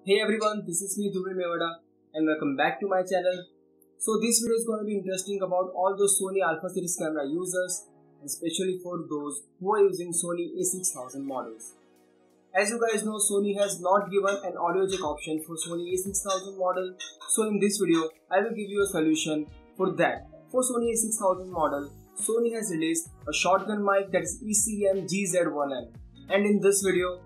Hey everyone, this is me Dhruv Mewada and welcome back to my channel. So this video is going to be interesting about all those Sony Alpha series camera users, especially for those who are using Sony a6000 models. As you guys know, Sony has not given an audio jack option for Sony a6000 model. So in this video, I will give you a solution for that. For Sony a6000 model, Sony has released a shotgun mic that is ECM GZ1M. And in this video,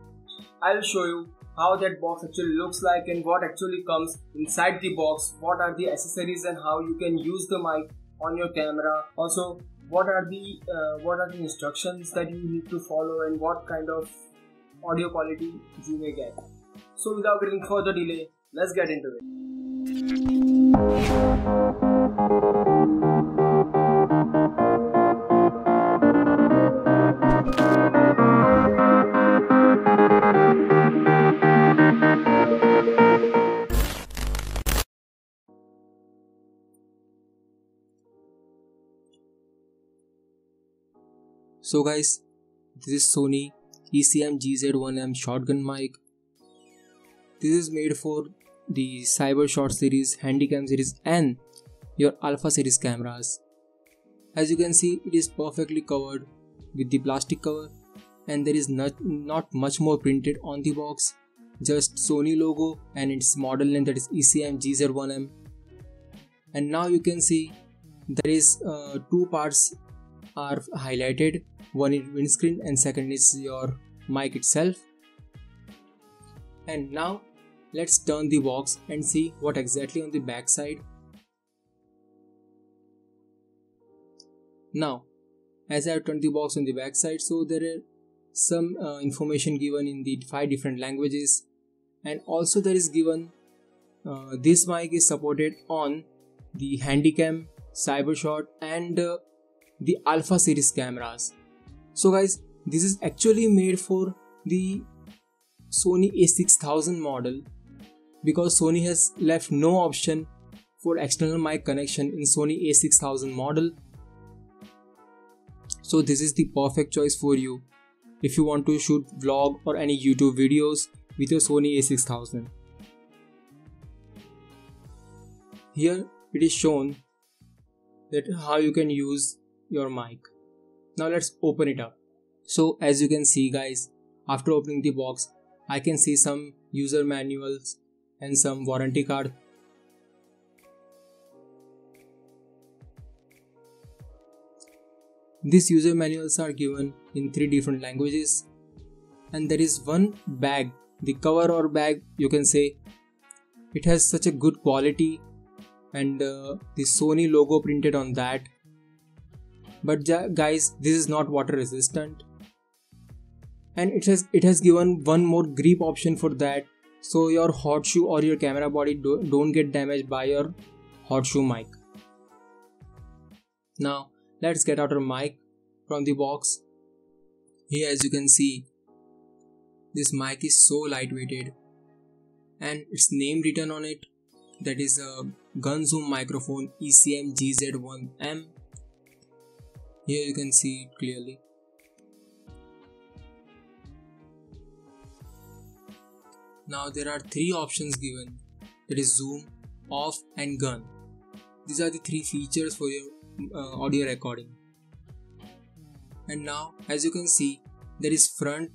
I will show you how that box actually looks like and what actually comes inside the box, what are the accessories and how you can use the mic on your camera. Also, what are the instructions that you need to follow and what kind of audio quality you may get. So without getting further delay, let's get into it. So guys, this is Sony ECM GZ1M shotgun mic. This is made for the Cybershot series, Handycam series and your Alpha series cameras. As you can see, it is perfectly covered with the plastic cover and there is not much more printed on the box, just Sony logo and its model name, that is ECM GZ1M. And now you can see there is two parts are highlighted. One is windscreen and second is your mic itself. And now let's turn the box and see what exactly on the back side. Now as I have turned the box on the back side, so there are some information given in the 5 different languages, and also there is given this mic is supported on the Handycam, Cybershot and the Alpha series cameras. So guys, this is actually made for the Sony a6000 model because Sony has left no option for external mic connection in Sony a6000 model. So this is the perfect choice for you if you want to shoot vlog or any YouTube videos with your Sony a6000. Here it is shown that how you can use your mic. Now let's open it up. So as you can see guys, after opening the box, I can see some user manuals and some warranty card. These user manuals are given in 3 different languages, and there is one bag, the cover or bag you can say, it has such a good quality and the Sony logo printed on that. But guys, this is not water resistant, and it has given one more grip option for that, so your hot shoe or your camera body don't get damaged by your hot shoe mic. Now let's get out our mic from the box. Here as you can see, this mic is so lightweighted and its name written on it, that is a Gunzoom microphone ECM GZ1M. Here you can see it clearly. Now there are 3 options given, that is zoom, off and gun. These are the 3 features for your audio recording. And now as you can see, there is front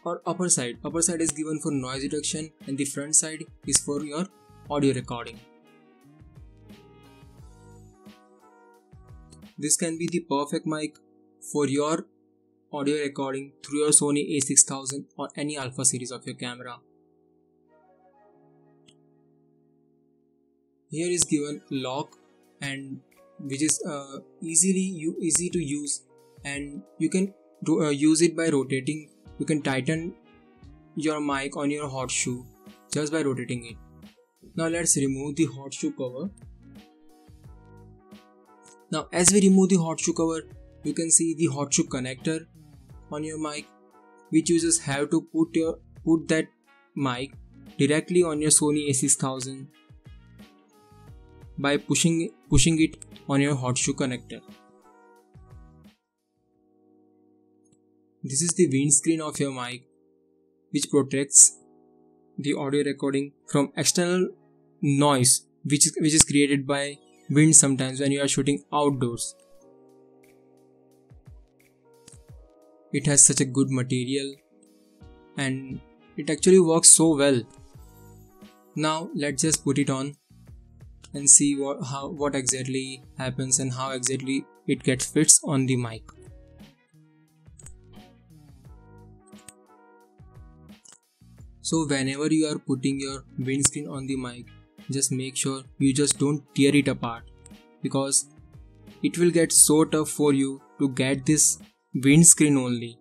or upper side. Upper side is given for noise reduction and the front side is for your audio recording. This can be the perfect mic for your audio recording through your Sony a6000 or any Alpha series of your camera. Here is given lock, and which is easy to use, and you can use it by rotating. You can tighten your mic on your hot shoe just by rotating it. Now let's remove the hot shoe cover. Now as we remove the hot shoe cover, you can see the hot shoe connector on your mic, which users have to put that mic directly on your Sony a6000 by pushing it on your hot shoe connector. This is the windscreen of your mic, which protects the audio recording from external noise which is created by wind sometimes when you are shooting outdoors. It has such a good material and it actually works so well. Now let's just put it on and see what exactly happens and how exactly it gets fits on the mic. So whenever you are putting your windscreen on the mic, just make sure you just don't tear it apart, because it will get so tough for you to get this windscreen only.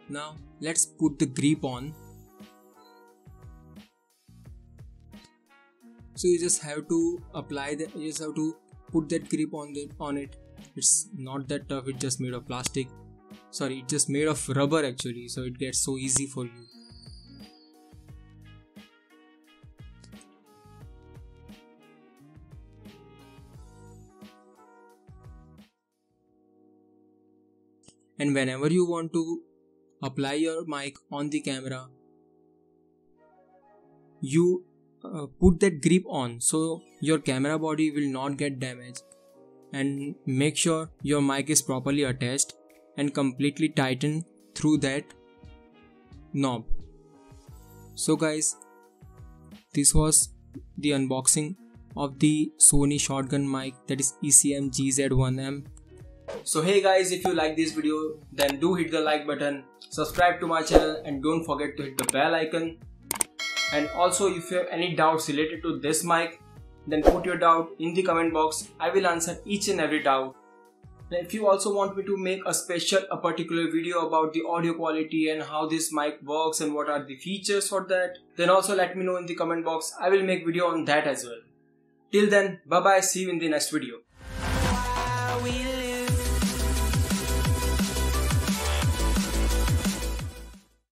Now let's put the grip on. So you just have to you just have to put that grip on it. It's not that tough, it's just made of plastic. Sorry, it's just made of rubber actually, so it gets so easy for you. And whenever you want to apply your mic on the camera, you put that grip on so your camera body will not get damaged, and make sure your mic is properly attached and completely tightened through that knob. So guys, this was the unboxing of the Sony shotgun mic, that is ECM GZ1M. So hey guys, if you like this video, then do hit the like button, subscribe to my channel, and don't forget to hit the bell icon. And also, if you have any doubts related to this mic, then put your doubt in the comment box. I will answer each and every doubt. And if you also want me to make a particular video about the audio quality and how this mic works and what are the features for that, then also let me know in the comment box. I will make video on that as well. Till then, bye bye, see you in the next video.